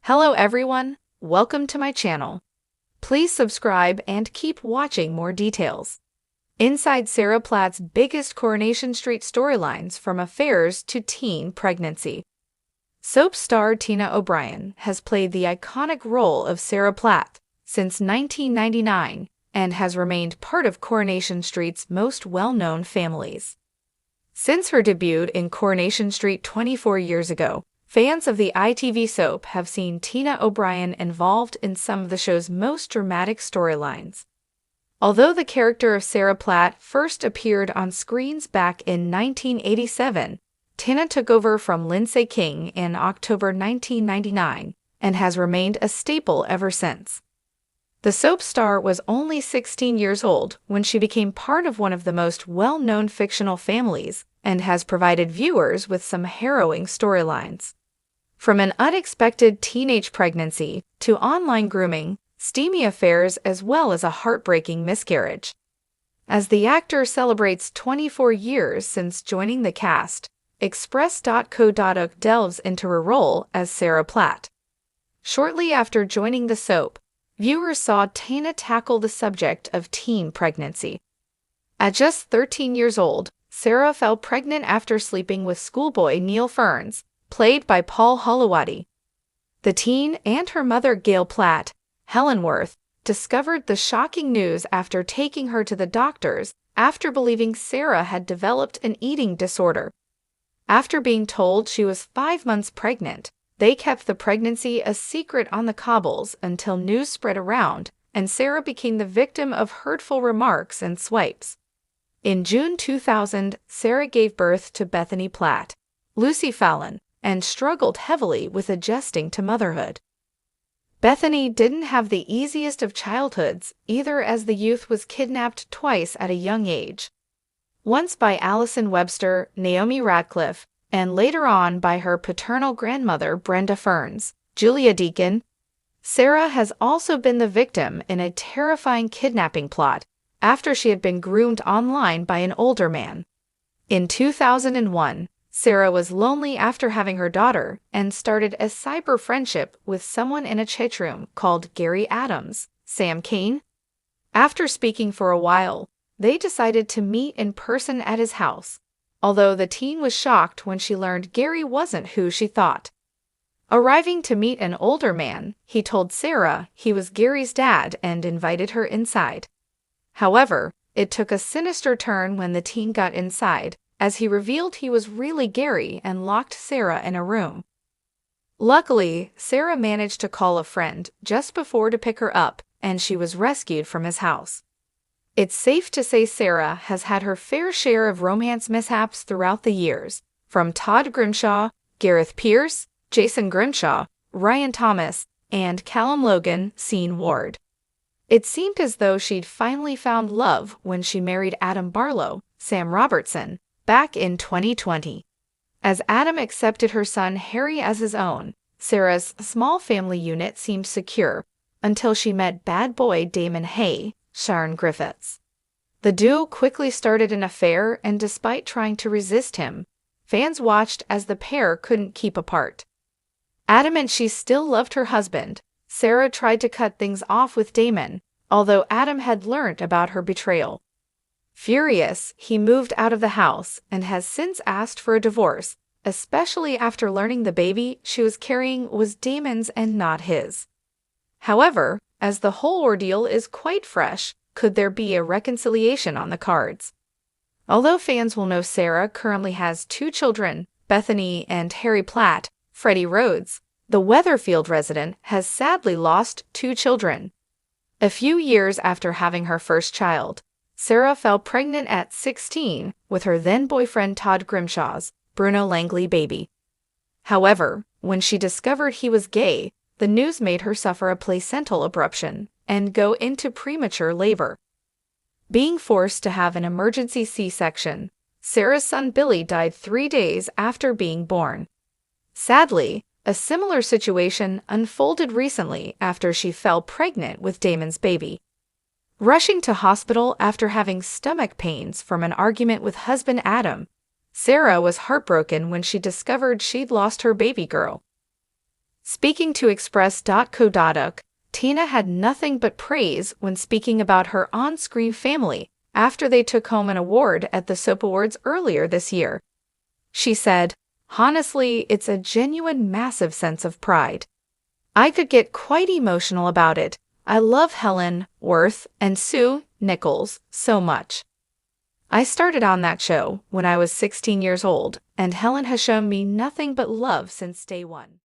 Hello everyone, welcome to my channel. Please subscribe and keep watching more details. Inside Sarah Platt's biggest Coronation Street storylines from affairs to teen pregnancy. Soap star Tina O'Brien has played the iconic role of Sarah Platt since 1999 and has remained part of Coronation Street's most well-known families. Since her debut in Coronation Street 24 years ago, fans of the ITV soap have seen Tina O'Brien involved in some of the show's most dramatic storylines. Although the character of Sarah Platt first appeared on screens back in 1987, Tina took over from Lindsay King in October 1999 and has remained a staple ever since. The soap star was only 16 years old when she became part of one of the most well-known fictional families and has provided viewers with some harrowing storylines. From an unexpected teenage pregnancy to online grooming, steamy affairs, as well as a heartbreaking miscarriage. As the actor celebrates 24 years since joining the cast, Express.co.uk delves into her role as Sarah Platt. Shortly after joining the soap, viewers saw Tina tackle the subject of teen pregnancy. At just 13 years old, Sarah fell pregnant after sleeping with schoolboy Neil Ferns, played by Paul Holowati. The teen and her mother Gail Platt, Helen Worth, discovered the shocking news after taking her to the doctors after believing Sarah had developed an eating disorder. After being told she was 5 months pregnant, they kept the pregnancy a secret on the cobbles until news spread around and Sarah became the victim of hurtful remarks and swipes. In June 2000, Sarah gave birth to Bethany Platt, Lucy Fallon, and struggled heavily with adjusting to motherhood. Bethany didn't have the easiest of childhoods either, as the youth was kidnapped twice at a young age. Once by Allison Webster, Naomi Radcliffe, and later on by her paternal grandmother Brenda Ferns, Julia Deakin. Sarah has also been the victim in a terrifying kidnapping plot after she had been groomed online by an older man. In 2001, Sarah was lonely after having her daughter and started a cyber friendship with someone in a chat room called Gary Adams, Sam Kane. After speaking for a while, they decided to meet in person at his house, although the teen was shocked when she learned Gary wasn't who she thought. Arriving to meet an older man, he told Sarah he was Gary's dad and invited her inside. However, it took a sinister turn when the teen got inside, as he revealed he was really Gary and locked Sarah in a room. Luckily, Sarah managed to call a friend just before to pick her up, and she was rescued from his house. It's safe to say Sarah has had her fair share of romance mishaps throughout the years, from Todd Grimshaw, Gareth Pierce, Jason Grimshaw, Ryan Thomas, and Callum Logan Sean Ward. It seemed as though she'd finally found love when she married Adam Barlow, Sam Robertson, back in 2020. As Adam accepted her son Harry as his own, Sarah's small family unit seemed secure until she met bad boy Damon Hay, Sharon Griffiths. The duo quickly started an affair, and despite trying to resist him, fans watched as the pair couldn't keep apart. Adamant she still loved her husband, Sarah tried to cut things off with Damon, although Adam had learned about her betrayal. Furious, he moved out of the house and has since asked for a divorce, especially after learning the baby she was carrying was Damon's and not his. However, as the whole ordeal is quite fresh, could there be a reconciliation on the cards? Although fans will know Sarah currently has 2 children, Bethany and Harry Platt, Freddie Rhodes, the Weatherfield resident, has sadly lost 2 children. A few years after having her first child, Sarah fell pregnant at 16 with her then-boyfriend Todd Grimshaw's Bruno Langley baby. However, when she discovered he was gay, the news made her suffer a placental abruption and go into premature labor. Being forced to have an emergency C-section, Sarah's son Billy died 3 days after being born. Sadly, a similar situation unfolded recently after she fell pregnant with Damon's baby. Rushing to hospital after having stomach pains from an argument with husband Adam, Sarah was heartbroken when she discovered she'd lost her baby girl. Speaking to Express.co.uk, Tina had nothing but praise when speaking about her on-screen family after they took home an award at the Soap Awards earlier this year. She said, "Honestly, it's a genuine massive sense of pride. I could get quite emotional about it. I love Helen, Worth, and Sue Nichols so much. I started on that show when I was 16 years old, and Helen has shown me nothing but love since day one."